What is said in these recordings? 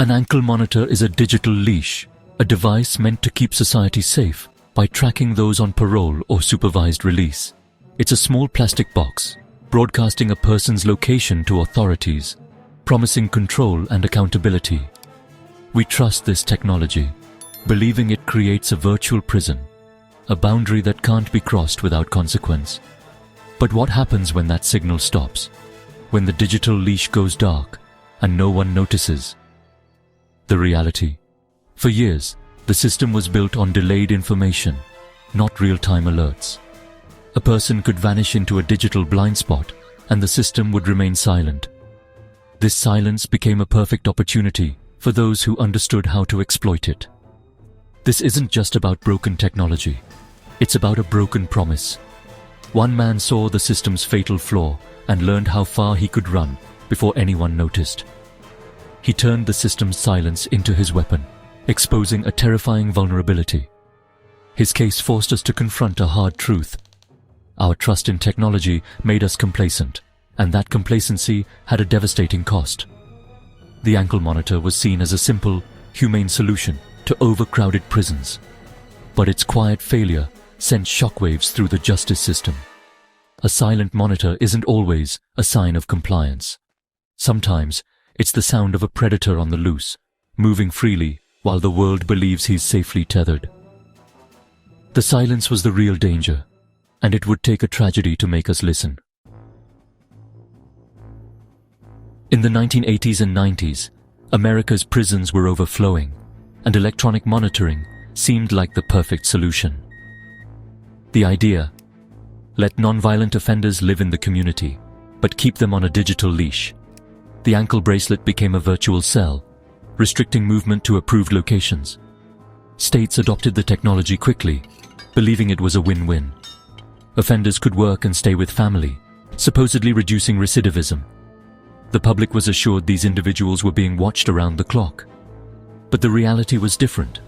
An ankle monitor is a digital leash, a device meant to keep society safe by tracking those on parole or supervised release. It's a small plastic box, broadcasting a person's location to authorities, promising control and accountability. We trust this technology, believing it creates a virtual prison, a boundary that can't be crossed without consequence. But what happens when that signal stops? When the digital leash goes dark and no one notices? The reality. For years, the system was built on delayed information, not real-time alerts. A person could vanish into a digital blind spot and the system would remain silent. This silence became a perfect opportunity for those who understood how to exploit it. This isn't just about broken technology. It's about a broken promise. One man saw the system's fatal flaw and learned how far he could run before anyone noticed. He turned the system's silence into his weapon, exposing a terrifying vulnerability. His case forced us to confront a hard truth. Our trust in technology made us complacent, and that complacency had a devastating cost. The ankle monitor was seen as a simple, humane solution to overcrowded prisons. But its quiet failure sent shockwaves through the justice system. A silent monitor isn't always a sign of compliance. Sometimes, it's the sound of a predator on the loose, moving freely while the world believes he's safely tethered. The silence was the real danger, and it would take a tragedy to make us listen. In the 1980s and 90s, America's prisons were overflowing, and electronic monitoring seemed like the perfect solution. The idea: let non-violent offenders live in the community, but keep them on a digital leash. The ankle bracelet became a virtual cell, restricting movement to approved locations. States adopted the technology quickly, believing it was a win-win. Offenders could work and stay with family, supposedly reducing recidivism. The public was assured these individuals were being watched around the clock. But the reality was different.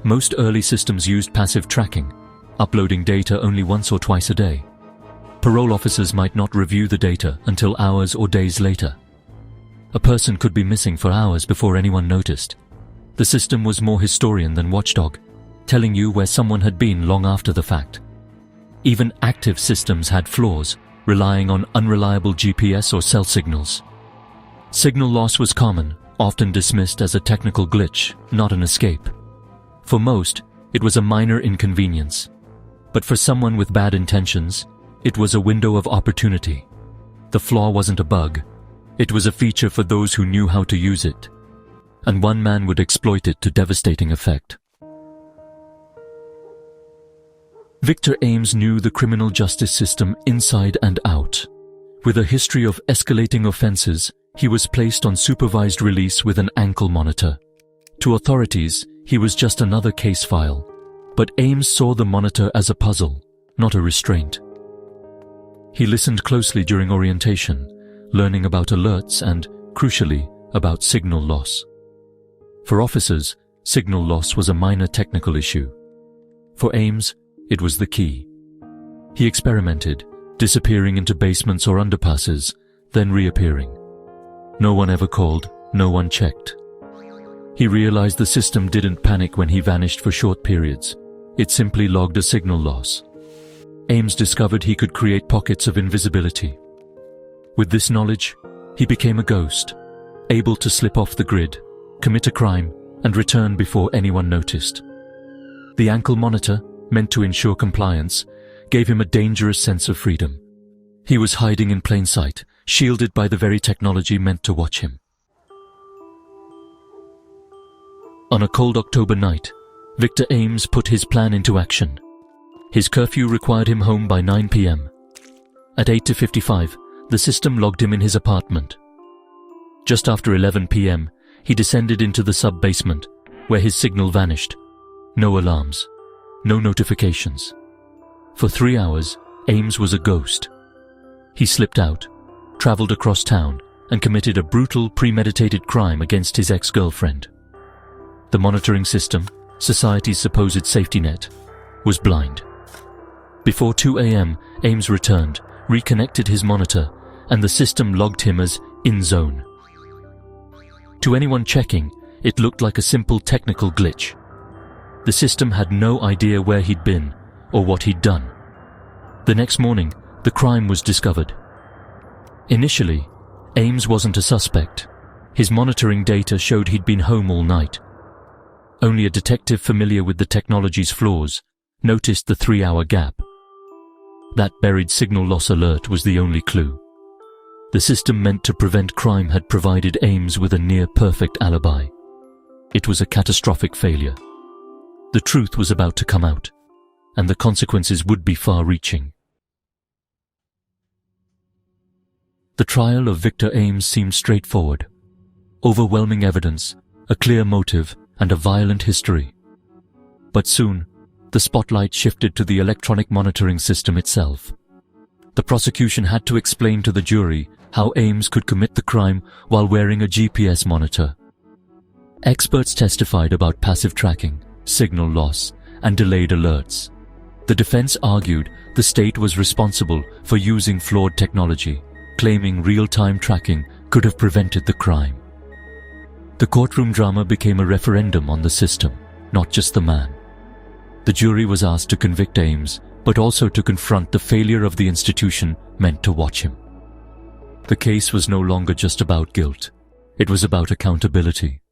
Most early systems used passive tracking, uploading data only once or twice a day. Parole officers might not review the data until hours or days later. A person could be missing for hours before anyone noticed. The system was more historian than watchdog, telling you where someone had been long after the fact. Even active systems had flaws, relying on unreliable GPS or cell signals. Signal loss was common, often dismissed as a technical glitch, not an escape. For most, it was a minor inconvenience. But for someone with bad intentions, it was a window of opportunity. The flaw wasn't a bug. It was a feature for those who knew how to use it. And one man would exploit it to devastating effect. Victor Ames knew the criminal justice system inside and out. With a history of escalating offenses, he was placed on supervised release with an ankle monitor. To authorities, he was just another case file. But Ames saw the monitor as a puzzle, not a restraint. He listened closely during orientation, learning about alerts and, crucially, about signal loss. For officers, signal loss was a minor technical issue. For Ames, it was the key. He experimented, disappearing into basements or underpasses, then reappearing. No one ever called, no one checked. He realized the system didn't panic when he vanished for short periods. It simply logged a signal loss. Ames discovered he could create pockets of invisibility. With this knowledge, he became a ghost, able to slip off the grid, commit a crime, and return before anyone noticed. The ankle monitor, meant to ensure compliance, gave him a dangerous sense of freedom. He was hiding in plain sight, shielded by the very technology meant to watch him. On a cold October night, Victor Ames put his plan into action. His curfew required him home by 9 p.m. At 8:55, the system logged him in his apartment. Just after 11 p.m., he descended into the sub-basement, where his signal vanished. No alarms, no notifications. For 3 hours, Ames was a ghost. He slipped out, traveled across town, and committed a brutal, premeditated crime against his ex-girlfriend. The monitoring system, society's supposed safety net, was blind. Before 2 a.m., Ames returned, reconnected his monitor, and the system logged him as in zone. To anyone checking, it looked like a simple technical glitch. The system had no idea where he'd been or what he'd done. The next morning, the crime was discovered. Initially, Ames wasn't a suspect. His monitoring data showed he'd been home all night. Only a detective familiar with the technology's flaws noticed the 3-hour gap. That buried signal loss alert was the only clue. The system meant to prevent crime had provided Ames with a near-perfect alibi. It was a catastrophic failure. The truth was about to come out, and the consequences would be far-reaching. The trial of Victor Ames seemed straightforward. Overwhelming evidence, a clear motive, and a violent history. But soon, the spotlight shifted to the electronic monitoring system itself. The prosecution had to explain to the jury how Ames could commit the crime while wearing a GPS monitor. Experts testified about passive tracking, signal loss, and delayed alerts. The defense argued the state was responsible for using flawed technology, claiming real-time tracking could have prevented the crime. The courtroom drama became a referendum on the system, not just the man. The jury was asked to convict Ames, but also to confront the failure of the institution meant to watch him. The case was no longer just about guilt. It was about accountability.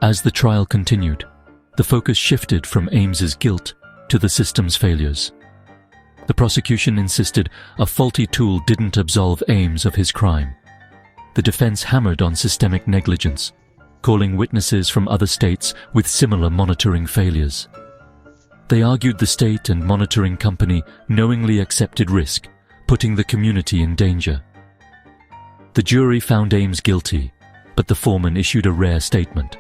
As the trial continued, the focus shifted from Ames's guilt to the system's failures. The prosecution insisted a faulty tool didn't absolve Ames of his crime. The defense hammered on systemic negligence, calling witnesses from other states with similar monitoring failures. They argued the state and monitoring company knowingly accepted risk, putting the community in danger. The jury found Ames guilty, but the foreman issued a rare statement.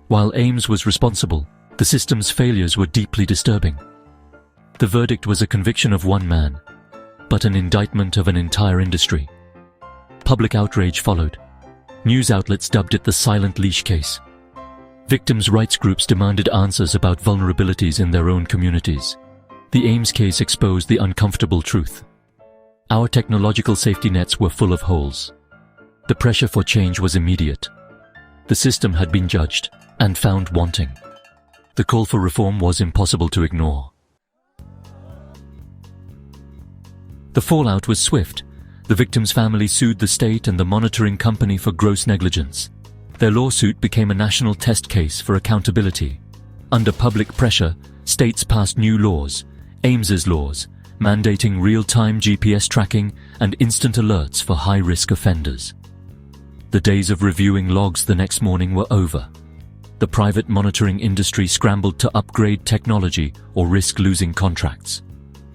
While Ames was responsible, the system's failures were deeply disturbing. The verdict was a conviction of one man, but an indictment of an entire industry. Public outrage followed. News outlets dubbed it the silent leash case. Victims' rights groups demanded answers about vulnerabilities in their own communities. The Ames case exposed the uncomfortable truth. Our technological safety nets were full of holes. The pressure for change was immediate. The system had been judged and found wanting. The call for reform was impossible to ignore. The fallout was swift. The victim's family sued the state and the monitoring company for gross negligence. Their lawsuit became a national test case for accountability. Under public pressure, states passed new laws, Ames's laws, mandating real-time GPS tracking and instant alerts for high-risk offenders. The days of reviewing logs the next morning were over. The private monitoring industry scrambled to upgrade technology or risk losing contracts.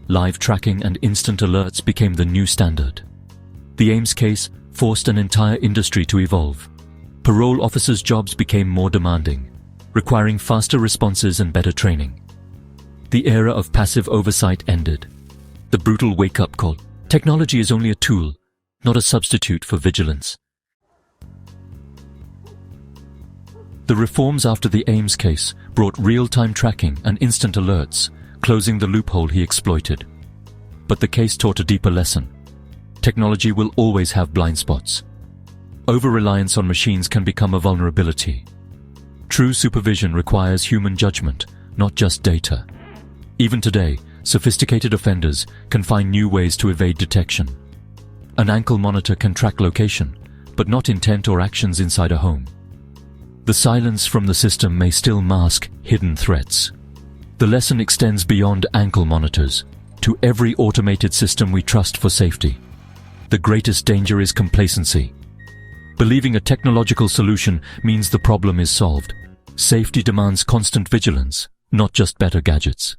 Live tracking and instant alerts became the new standard. The Ames case forced an entire industry to evolve. Parole officers' jobs became more demanding, requiring faster responses and better training. The era of passive oversight ended. The brutal wake-up call: technology is only a tool, not a substitute for vigilance. The reforms after the Ames case brought real-time tracking and instant alerts, closing the loophole he exploited. But the case taught a deeper lesson. Technology will always have blind spots. Over-reliance on machines can become a vulnerability. True supervision requires human judgment, not just data. Even today, sophisticated offenders can find new ways to evade detection. An ankle monitor can track location, but not intent or actions inside a home. The silence from the system may still mask hidden threats. The lesson extends beyond ankle monitors, to every automated system we trust for safety. The greatest danger is complacency. Believing a technological solution means the problem is solved. Safety demands constant vigilance, not just better gadgets.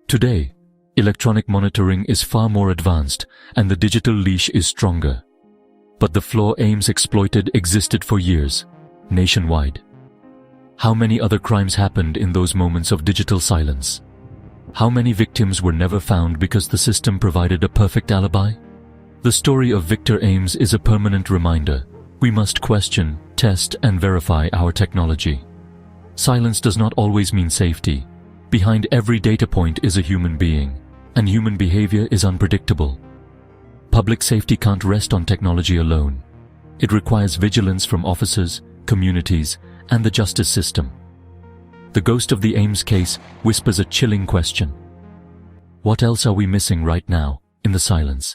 Today, electronic monitoring is far more advanced and the digital leash is stronger. But the flaw Ames exploited existed for years, nationwide. How many other crimes happened in those moments of digital silence? How many victims were never found because the system provided a perfect alibi? The story of Victor Ames is a permanent reminder. We must question, test, and verify our technology. Silence does not always mean safety. Behind every data point is a human being, and human behavior is unpredictable. public safety can't rest on technology alone. It requires vigilance from officers, communities, and the justice system. The ghost of the Ames case whispers a chilling question. What else are we missing right now, in the silence?